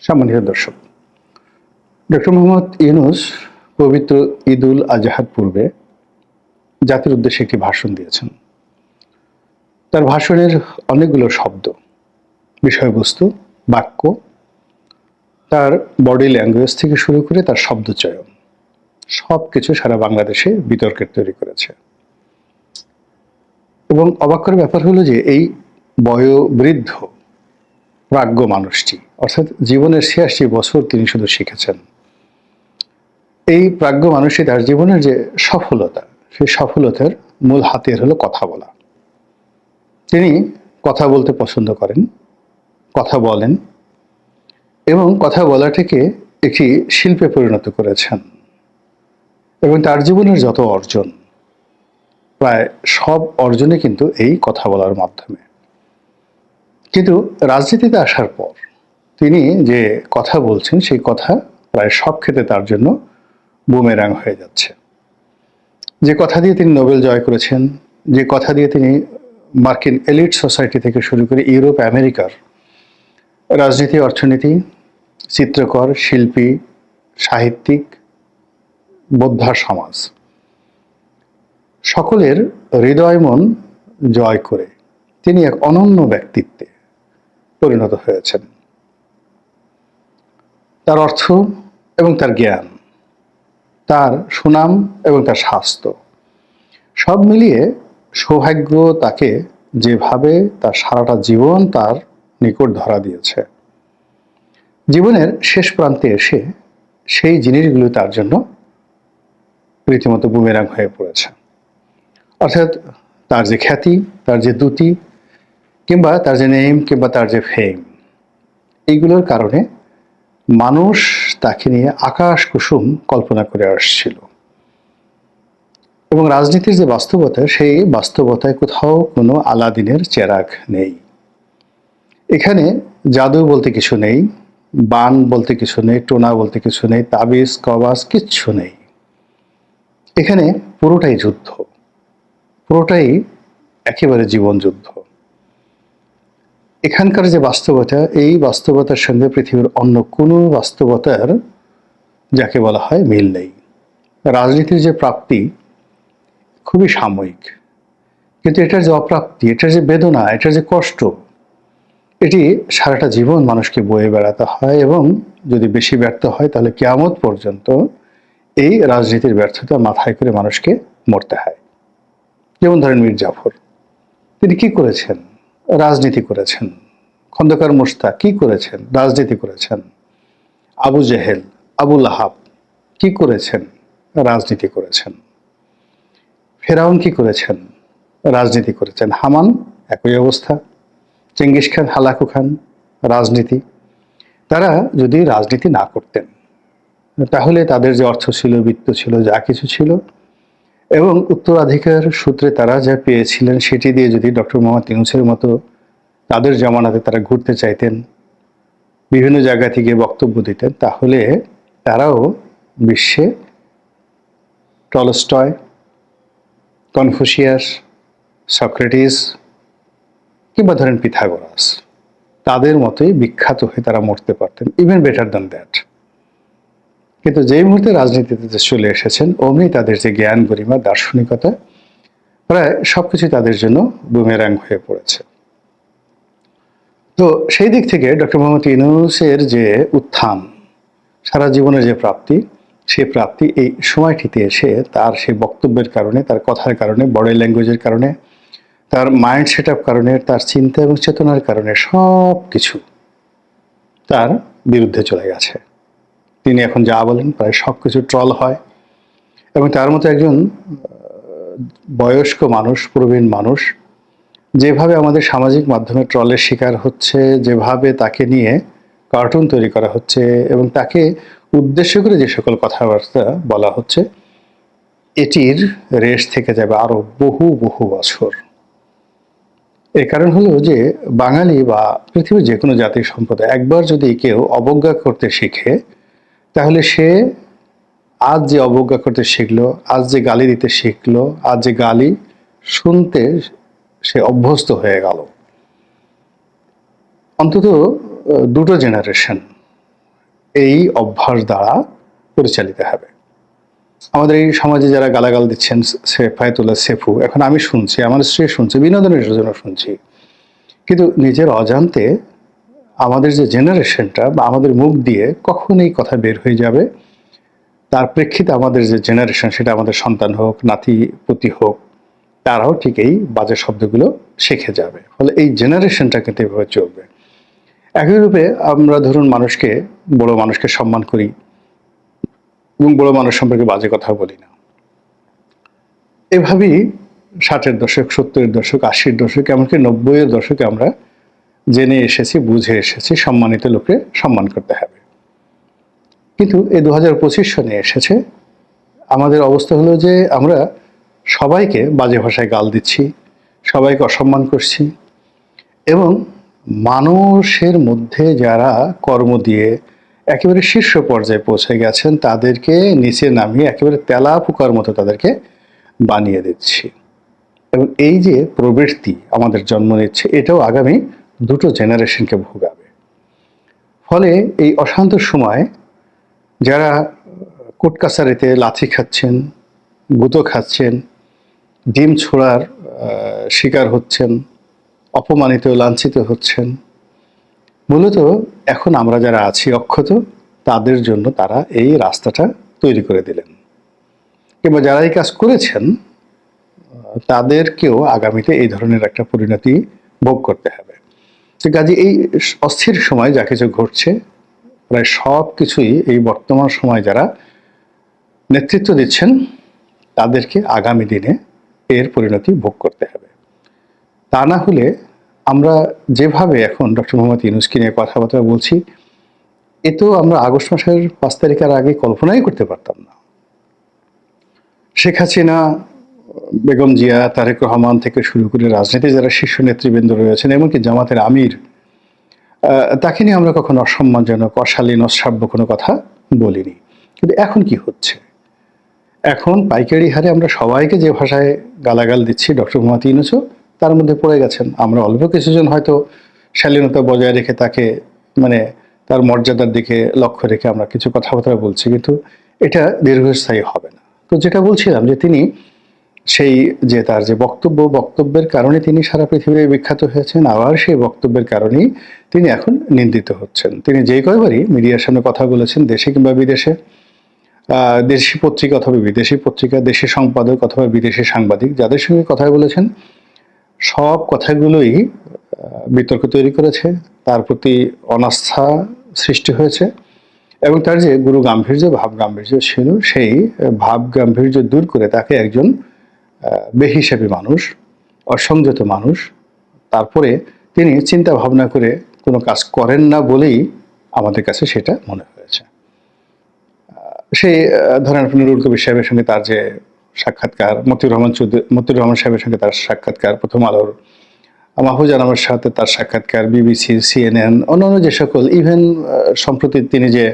সম্মানিত দর্শক, ডক্টর মোহাম্মদ ইউনূস পবিত্র ঈদুল আজহার পূর্বে জাতির উদ্দেশ্যে একটি ভাষণ দিয়েছেন। তার ভাষণের অনেকগুলো শব্দ, বিষয়বস্তু, বাক্য, তার বডি ল্যাঙ্গুয়েজ থেকে শুরু করে তার শব্দচয়ন সব কিছু সারা বাংলাদেশে বিতর্কের তৈরি করেছে। এবং অবাক করার ব্যাপার হলো যে এই বয়োবৃদ্ধ প্রাজ্ঞ মানুষটি, অর্থাৎ জীবনের ৮৬ বছর তিনি শুধু শিখেছেন। এই প্রাজ্ঞ মানুষটি তার জীবনের যে সফলতা, সেই সফলতার মূল হাতিয়ার হলো কথা বলা। তিনি কথা বলতে পছন্দ করেন, কথা বলেন এবং কথা বলাটাকে একটি শিল্পে পরিণত করেছেন। এবং তার জীবনের যত অর্জন, প্রায় সব অর্জনে কিন্তু এই কথা বলার মাধ্যমে। কিন্তু রাজনীতিতে আসার পর তিনি যে কথা বলছেন, সেই কথা প্রায় সব ক্ষেত্রে তার জন্য বুমেরাং হয়ে যাচ্ছে। যে কথা দিয়ে তিনি নোবেল জয় করেছেন, যে কথা দিয়ে তিনি মার্কিন এলিট সোসাইটি থেকে শুরু করে ইউরোপ আমেরিকার রাজনীতি, অর্থনীতি, চিত্রকর, শিল্পী, সাহিত্যিক, বোদ্ধা সমাজ সকলের হৃদয় মন জয় করে তিনি এক অনন্য ব্যক্তিত্বে পরিণত হয়েছেন। তার অর্থ এবং তার জ্ঞান, তার সুনাম এবং তার স্বাস্থ্য সব মিলিয়ে সৌভাগ্য তাকে যেভাবে তার সারাটা জীবন তার নিকট ধরা দিয়েছে, জীবনের শেষ প্রান্তে এসে সেই জিনিসগুলো তার জন্য রীতিমতো বুমেরাং হয়ে পড়েছে। অর্থাৎ তার যে খ্যাতি, তার যে দ্যুতি, কিংবা তার যে নেম, কিংবা তার যে ফেম, এইগুলোর কারণে মানুষ তাকে নিয়ে আকাশ কুসুম কল্পনা করে আসছিল। এবং রাজনীতির যে বাস্তবতা, সেই বাস্তবতায় কোথাও কোনো আলাদিনের চেরাগ নেই। এখানে জাদু বলতে কিছু নেই, বান বলতে কিছু নেই, টোনা বলতে কিছু নেই, তাবিজ কবাজ কিচ্ছু নেই। এখানে পুরোটাই যুদ্ধ, পুরোটাই একেবারে জীবন যুদ্ধ। এখানকার যে বাস্তবতা, এই বাস্তবতার সঙ্গে পৃথিবীর অন্য কোনো বাস্তবতার যাকে বলা হয় মিল নেই। রাজনীতির যে প্রাপ্তি খুবই সাময়িক, কিন্তু এটার যে অপ্রাপ্তি, এটার যে বেদনা, এটার যে কষ্ট, এটি সারাটা জীবন মানুষকে বয়ে বেড়াতে হয়। এবং যদি বেশি ব্যর্থ হয় তাহলে কিয়ামত পর্যন্ত এই রাজনীতির ব্যর্থতা মাথায় করে মানুষকে মরতে হয়। যেমন ধরেন মীর জাফর, তিনি কি করেছেন? রাজনীতি করেছেন। খন্দকার মোশতাক কি করেছেন? রাজনীতি করেছেন। আবু জেহেল, আবু লাহাব কি করেছেন? রাজনীতি করেছেন। ফেরাউন কি করেছেন? রাজনীতি করেছেন। হামান একই অবস্থা। চেঙ্গিস খান, হালাকু খান, রাজনীতি। তারা যদি রাজনীতি না করতেন তাহলে তাদের যে অর্থ ছিল, বিত্ত ছিল, যা কিছু ছিল, এবং উত্তরাধিকার সূত্রে তারা যা পেয়েছিলেন, সেটি দিয়ে যদি ডক্টর মোহাম্মদ ইউনূসের মতো তাদের জামানাতে তারা ঘুরতে চাইতেন, বিভিন্ন জায়গা থেকে বক্তব্য দিতেন, তাহলে তারাও বিশ্বে টলস্টয়, কনফুসিয়াস, সক্রেটিস কিংবা ধরেন পিথাগোরাস, তাদের মতোই বিখ্যাত হয়ে তারা মরতে পারতেন, ইভেন বেটার দ্যান দ্যাট। কিন্তু যেই মুহূর্তে রাজনীতিতে চলে এসেছেন, অমনি তাদের যে জ্ঞান, গরিমা, দার্শনিকতা, প্রায় সবকিছু তাদের জন্য বুমেরাং হয়ে পড়েছে। তো সেই দিক থেকে ডক্টর মোহাম্মদ ইউনূসের যে উত্থান, সারা জীবনের যে প্রাপ্তি, সেই প্রাপ্তি এই সময়টিতে এসে তার সেই বক্তব্যের কারণে, তার কথার কারণে, বডি ল্যাঙ্গুয়েজের কারণে, তার মাইন্ড সেট আপ কারণে, তার চিন্তা এবং চেতনার কারণে সব কিছু তার বিরুদ্ধে চলে গেছে। তিনি এখন যা বলেন প্রায় সব কিছু ট্রল হয়। এবং তার মতো একজন বয়স্ক মানুষ, প্রবীণ মানুষ, যেভাবে আমাদের সামাজিক মাধ্যমে ট্রলের শিকার হচ্ছে, যেভাবে তাকে নিয়ে কার্টুন তৈরি করা হচ্ছে এবং তাকে উদ্দেশ্য করে যে সকল কথাবার্তা বলা হচ্ছে, এটির রেশ থেকে যাবে আরো বহু বহু বছর। এর কারণ হলো যে বাঙালি বা পৃথিবীর যে কোনো জাতির সম্প্রদায় একবার যদি কেউ অবজ্ঞা করতে শিখে, তাহলে সে আজ যে অবজ্ঞা করতে শিখলো, আজ যে গালি দিতে শিখলো, আজ যে গালি শুনতে সে অভ্যস্ত হয়ে গেল। অন্তত দুটো জেনারেশন এই অভ্যাস দ্বারা পরিচালিত হবে। আমাদের এই সমাজে যারা গালাগাল দিচ্ছেন, সেফায়েতুল্লাহ সেফু, এখন আমি শুনছি, আমার স্ত্রী শুনছে, বিনোদনের জন্য শুনছি, কিন্তু নিজের অজান্তে আমাদের যে জেনারেশনটা বা আমাদের মুখ দিয়ে কখন এই কথা বের হয়ে যাবে, তার প্রেক্ষিতে আমাদের যে জেনারেশন, সেটা আমাদের সন্তান হোক, নাতি পুতি হোক, তারাও ঠিক এই বাজে শব্দগুলো শিখে যাবে। ফলে এই জেনারেশনটা কিন্তু এভাবে চলবে। একই রূপে আমরা ধরুন বড় মানুষকে সম্মান করি এবং বড় মানুষ সম্পর্কে বাজে কথা বলি না। এভাবেই 60-এর দশক, 70-এর দশক, 80-এর দশক, এমনকি 90-এর দশকে আমরা জেনে এসেছি, বুঝে এসেছি সম্মানিত লোককে সম্মান করতে হবে। কিন্তু এই 2025 সনে এসেছে, আমাদের অবস্থা হলো যে আমরা সবাইকে বাজে ভাষায় গাল দিচ্ছি, সবাইকে অসম্মান করছি, এবং মানুষের মধ্যে যারা কর্ম দিয়ে একেবারে শীর্ষ পর্যায়ে পৌঁছে গেছেন তাদেরকে নিচে নামিয়ে একেবারে তেলা পোকার মতো তাদেরকে বানিয়ে দিচ্ছি। এবং এই যে প্রবৃত্তি আমাদের জন্ম নিচ্ছে, এটাও আগামী দুটো জেনারেশনকে ভোগাবে। ফলে এই অশান্ত সময় যারা কোর্ট কাছারিতে লাথি খাচ্ছেন, গুঁতো খাচ্ছেন, ডিম ছোড়ার শিকার হচ্ছেন, অপমানিত লাঞ্ছিত হচ্ছেন, মূলত এখন আমরা যারা আছি অক্ষত, তাদের জন্য তারা এই রাস্তাটা তৈরি করে দিলেন। কিংবা যারা এই কাজ করেছেন তাদেরকেও আগামীতে এই ধরনের একটা পরিণতি ভোগ করতে হবে। তো কাজে এই অস্থির সময় যা কিছু ঘটছে, প্রায় সব কিছুই এই বর্তমান সময় যারা নেতৃত্ব দিচ্ছেন তাদেরকে আগামী দিনে এর পরিণতি ভোগ করতে হবে। তা না হলে আমরা যেভাবে এখন ডক্টর মোহাম্মদ ইউনূসকে নিয়ে কথাবার্তা বলছি, এ তো আমরা আগস্ট মাসের 5 তারিখের আগে কল্পনাই করতে পারতাম না। শেখ হাসিনা, বেগম জিয়া, তারেক রহমান থেকে শুরু করে রাজনীতি যারা শীর্ষ নেতৃবৃন্দ রয়েছেন, এমনকি জামাতের আমির, তাকে নিয়ে আমরা কখনো অসম্মানজনক, অশালীন, অশ্রাব্য কোনো কথা বলিনি। কিন্তু এখন কি হচ্ছে? এখন পাইকারি হারে আমরা সবাইকে যে ভাষায় গালাগাল দিচ্ছি, ডক্টর মোহাম্মদ ইউনূসও তার মধ্যে পড়ে গেছেন। আমরা অল্প কিছুজন হয়তো শালীনতা বজায় রেখে তাকে তার মর্যাদার দিকে লক্ষ্য রেখে আমরা কিছু কথাবার্তা বলছি, কিন্তু এটা দীর্ঘস্থায়ী হবে না। তো যেটা বলছিলাম যে তিনি তার যে বক্তব্যের কারণে তিনি সারা পৃথিবীতে বিখ্যাত হয়েছেন, আবার সেই বক্তব্যের কারণেই তিনি এখন নিন্দিত হচ্ছেন। তিনি যেই কয়বারই মিডিয়ার সামনে কথা বলেছেন, দেশে কিংবা বিদেশে, দেশি পত্রিকা অথবা বিদেশি পত্রিকা, দেশি সম্পাদক অথবা বিদেশি সাংবাদিক, যাদের সঙ্গে কথা বলেছেন, সব কথাগুলোই বিতর্ক তৈরি করেছে, তার প্রতি অনাস্থা সৃষ্টি হয়েছে, এবং তার যে গুরু গাম্ভীর্য, ভাব গাম্ভীর্য ছিল, সেই ভাব গাম্ভীর্য দূর করে তাকে একজন বেহিসাবি মানুষ, অসংযত মানুষ, তারপরে তিনি চিন্তা ভাবনা করে কোনো কাজ করেন না বলেই আমাদের কাছে সেটা মনে হয়েছে। সেই ধরেন আপনি নুরুল কবির সাহেবের সঙ্গে তার যে সাক্ষাৎকার, মতিউর রহমান সাহেবের সঙ্গে তার সাক্ষাৎকার, প্রথম আলোর, মাহফুজা আনামের সাথে তার সাক্ষাৎকার, বিবিসি, CNN, অন্যান্য যে সকল, ইভেন সম্প্রতি তিনি যে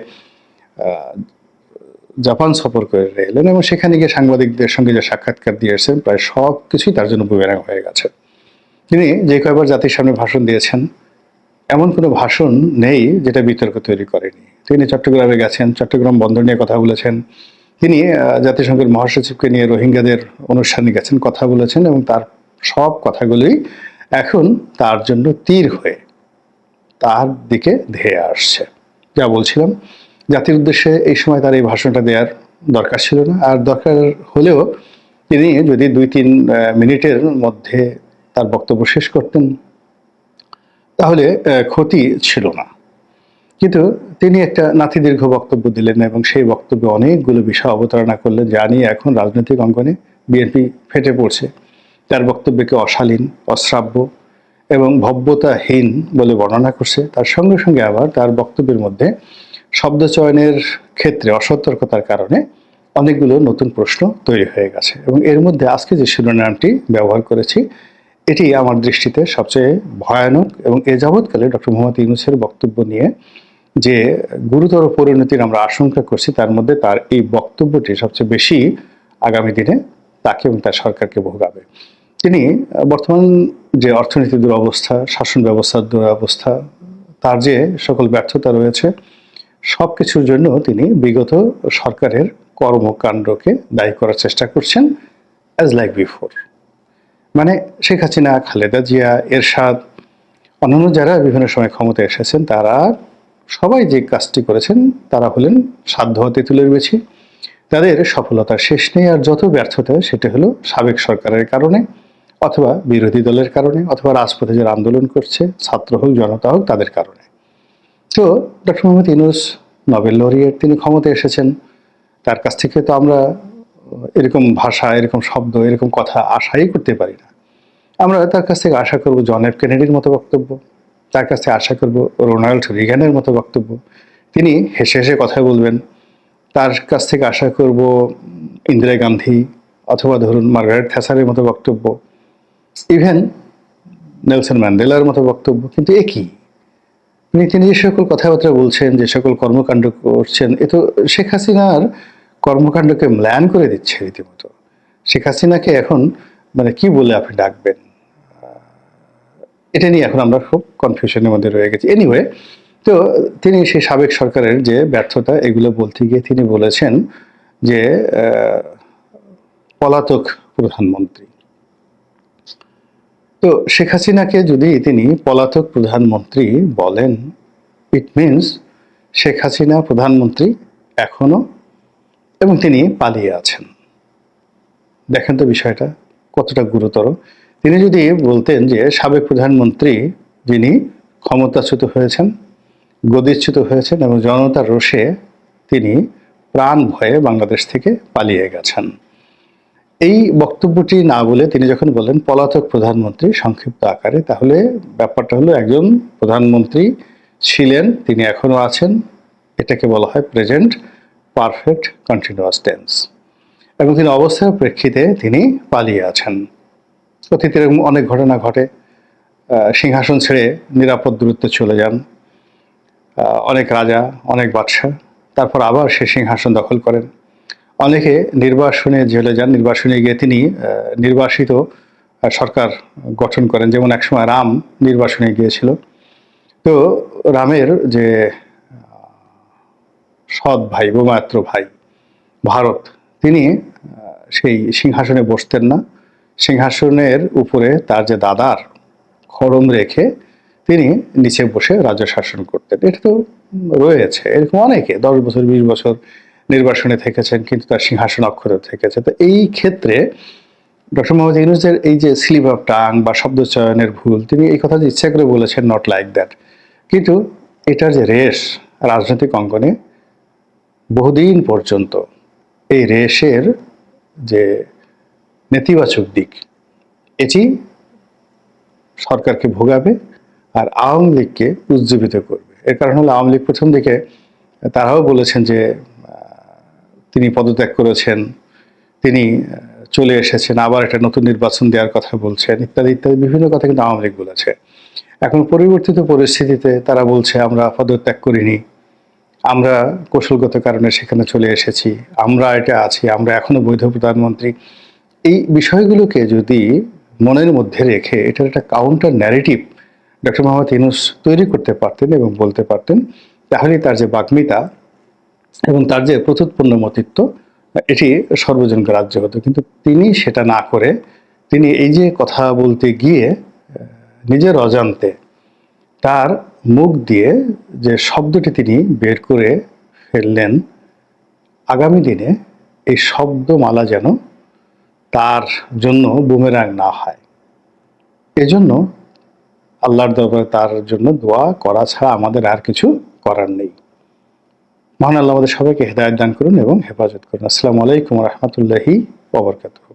জাপান সফর করে এলেন এবং সেখানে গিয়ে সাংবাদিকদের সঙ্গে যে সাক্ষাৎকার দিয়েছেন, প্রায় সব কিছুই তার জন্য বুমেরাং হয়ে গেছে। তিনি যে কয়বার জাতির সামনে ভাষণ দিয়েছেন, এমন কোনো ভাষণ নেই যেটা বিতর্ক তৈরি করেনি। তিনি চট্টগ্রামে গেছেন, চট্টগ্রাম বন্দর নিয়ে কথা বলেছেন, তিনি জাতিসংঘের মহাসচিবকে নিয়ে রোহিঙ্গাদের অনুষ্ঠানে গেছেন, কথা বলেছেন, এবং তার সব কথাগুলোই এখন তার জন্য তীর হয়ে তার দিকে ধেয়ে আসছে। যা বলছিলাম, জাতির উদ্দেশ্যে এই সময় তার এই ভাষণটা দেওয়ার দরকার ছিল না, আর দরকার হলেও তিনি যদি 2-3 মিনিটের মধ্যে তার বক্তব্য শেষ করতেন তাহলে ক্ষতি ছিল না। কিন্তু তিনি একটা নাতিদীর্ঘ বক্তব্য দিলেন এবং সেই বক্তব্যে অনেকগুলো বিষয় অবতারণা করলেন, যা নিয়ে এখন রাজনৈতিক অঙ্গনে বিএনপি ফেটে পড়ছে। তার বক্তব্যকে অশালীন, অশ্রাব্য এবং ভব্যতাহীন বলে বর্ণনা করছে। তার সঙ্গে সঙ্গে আবার তার বক্তব্যের মধ্যে শব্দ চয়নের ক্ষেত্রে অসতর্কতার কারণে অনেকগুলো নতুন প্রশ্ন তৈরি হয়ে গেছে, এবং এর মধ্যে আজকে যে শিরোনামটি ব্যবহার করেছি, এটি আমার দৃষ্টিতে সবচেয়ে ভয়ানক, এবং এ যাবৎকালে ডক্টর মোহাম্মদ ইউনূসের বক্তব্য নিয়ে যে গুরুতর পরিণতির আমরা আশঙ্কা করছি, তার মধ্যে তার এই বক্তব্যটি সবচেয়ে বেশি আগামী দিনে তাকে এবং তার সরকারকে ভোগাবে। তিনি বর্তমান যে অর্থনীতির দুরবস্থা, শাসন ব্যবস্থার দুরবস্থা, তার যে সকল ব্যর্থতা রয়েছে, সব কিছুর জন্য তিনি বিগত সরকারের কর্মকাণ্ডকে দায়ী করার চেষ্টা করছেন, অ্যাজ লাইক বিফোর। মানে শেখ হাসিনা, খালেদা জিয়া, এরশাদ, অন্যান্য যারা বিভিন্ন সময় ক্ষমতায় এসেছেন, তারা সবাই যে কাজটি করেছেন তারা হলেন সাধ্য তেঁতুলের বেশি। তাদের সফলতার শেষ নেই, আর যত ব্যর্থতা সেটা হলো সাবেক সরকারের কারণে, অথবা বিরোধী দলের কারণে, অথবা রাজপথে যারা আন্দোলন করছে, ছাত্র হোক জনতা হোক, তাদের কারণে। তো doctor Mohammad Yunus Nobel laureate, তিনি ক্ষমতায় এসেছেন, তার কাছ থেকে তো আমরা এরকম ভাষা, এরকম শব্দ, এরকম কথা আশাই করতে পারি না। আমরা তার কাছ থেকে আশা করব জন এফ কেনেডির মতো বক্তব্য, তার কাছ থেকে আশা করব রোনাল্ড রিগানের মতো বক্তব্য, তিনি হেসে হেসে কথা বলবেন। তার কাছ থেকে আশা করব ইন্দিরা গান্ধী, অথবা ধরুন মার্গারেট থ্যাচারের মতো বক্তব্য, ইভেন নেলসন ম্যান্ডেলার মতো বক্তব্য। কিন্তু একই তিনি যে সকল কথাবার্তা বলছেন, যে সকল কর্মকাণ্ড করছেন, এ তো শেখ হাসিনার কর্মকাণ্ডকে ম্লান করে দিচ্ছে রীতিমতো। শেখ হাসিনাকে এখন মানে কি বলে আপনি ডাকবেন, এটা নিয়ে এখন আমরা খুব কনফিউশনের মধ্যে রয়ে গেছি। এনিওয়ে, তো তিনি সেই সাবেক সরকারের যে ব্যর্থতা, এগুলো বলতে গিয়ে তিনি বলেছেন যে পলাতক প্রধানমন্ত্রী। তো শেখ হাসিনাকে যদি তিনি পলাতক প্রধানমন্ত্রী বলেন, ইট মিনস শেখ হাসিনা প্রধানমন্ত্রী এখনো, এবং তিনি পালিয়ে আছেন। দেখেন তো বিষয়টা কতটা গুরুতর। তিনি যদি বলতেন যে সাবেক প্রধানমন্ত্রী যিনি ক্ষমতাচ্যুত হয়েছেন, গদিচ্যুত হয়েছেন, এবং জনতার রোষে তিনি প্রাণ ভয়ে বাংলাদেশ থেকে পালিয়ে গেছেন, এই বক্তব্যটি না বলে তিনি যখন বলেন পলাতক প্রধানমন্ত্রী সংক্ষিপ্ত আকারে, তাহলে ব্যাপারটা হলো একজন প্রধানমন্ত্রী ছিলেন, তিনি এখনো আছেন, এটাকে বলা হয় প্রেজেন্ট পারফেক্ট কন্টিনিউয়াস টেন্স, এবং তিনি অবস্থার প্রেক্ষিতে তিনি পালিয়ে আছেন। অতীতে এরকম অনেক ঘটনা ঘটে, সিংহাসন ছেড়ে নিরাপদ দূরত্বে চলে যান অনেক রাজা, অনেক বাদশাহ, তারপর আবার সে সিংহাসন দখল করেন। অনেকে নির্বাসনে জেলে যান, নির্বাসনে গিয়ে তিনি নির্বাসিত সরকার গঠন করেন, যেমন একসময় রাম নির্বাসনে গিয়েছিল। তো রামের যে সৎ ভাই, বোমাত্র ভাই ভারত, তিনি সেই সিংহাসনে বসতেন না, সিংহাসনের উপরে তার যে দাদার খড়ম রেখে তিনি নিচে বসে রাজ্য শাসন করতেন। এটা তো রয়েছে, এরকম অনেকে 10 বছর 20 বছর নির্বাসনে থেকেছেন, কিন্তু তার সিংহাসন অক্ষত থেকেছে। তো এই ক্ষেত্রে ডক্টর মোহাম্মদ ইউনূসের এই যে স্লিপ অফ টাং বা শব্দ চয়নের ভুল, তিনি এই কথা যে ইচ্ছা করে বলেছেন, নট লাইক দ্যাট, কিন্তু এটার যে রেশ রাজনৈতিক অঙ্গনে বহুদিন পর্যন্ত, এই রেশের যে নেতিবাচক দিক, এটি সরকারকে ভোগাবে আর আওয়ামী লীগকে উজ্জীবিত করবে। এর কারণ হলো আওয়ামী লীগ প্রথম দিকে তারাও বলেছেন যে তিনি পদত্যাগ করেছেন, তিনি চলে এসেছেন, আবার একটা নতুন নির্বাচন দেওয়ার কথা বলছেন, ইত্যাদি ইত্যাদি বিভিন্ন কথা কিন্তু আওয়ামী লীগ বলেছে। এখন পরিবর্তিত পরিস্থিতিতে তারা বলছে আমরা পদত্যাগ করিনি, আমরা কৌশলগত কারণে সেখানে চলে এসেছি, আমরা এটা আছি, আমরা এখনো বৈধ প্রধানমন্ত্রী। এই বিষয়গুলোকে যদি মনের মধ্যে রেখে এটার একটা counter narrative doctor Mohammad Yunus তৈরি করতে পারতেন এবং বলতে পারতেন, তাহলে তার যে বাগ্মিতা এবং তার যে প্রত্যুৎপন্নমতিত্ব, এটি সর্বজন গ্রাহ্য হতো। কিন্তু তিনি সেটা না করে তিনি এই যে কথা বলতে গিয়ে নিজের অজান্তে তার মুখ দিয়ে যে শব্দটি তিনি বের করে ফেললেন, আগামী দিনে এই শব্দমালা যেন তার জন্য বুমেরাং না হয়, এজন্য আল্লাহর দরবারে তার জন্য দোয়া করা ছাড়া আমাদের আর কিছু করার নেই। মহান আল্লাহ আমাদের সবাইকে হেদায়েত দান করুন এবং হেফাজত করুন। আসসালামু আলাইকুম ওয়া রাহমাতুল্লাহি ওয়া বারাকাতুহু।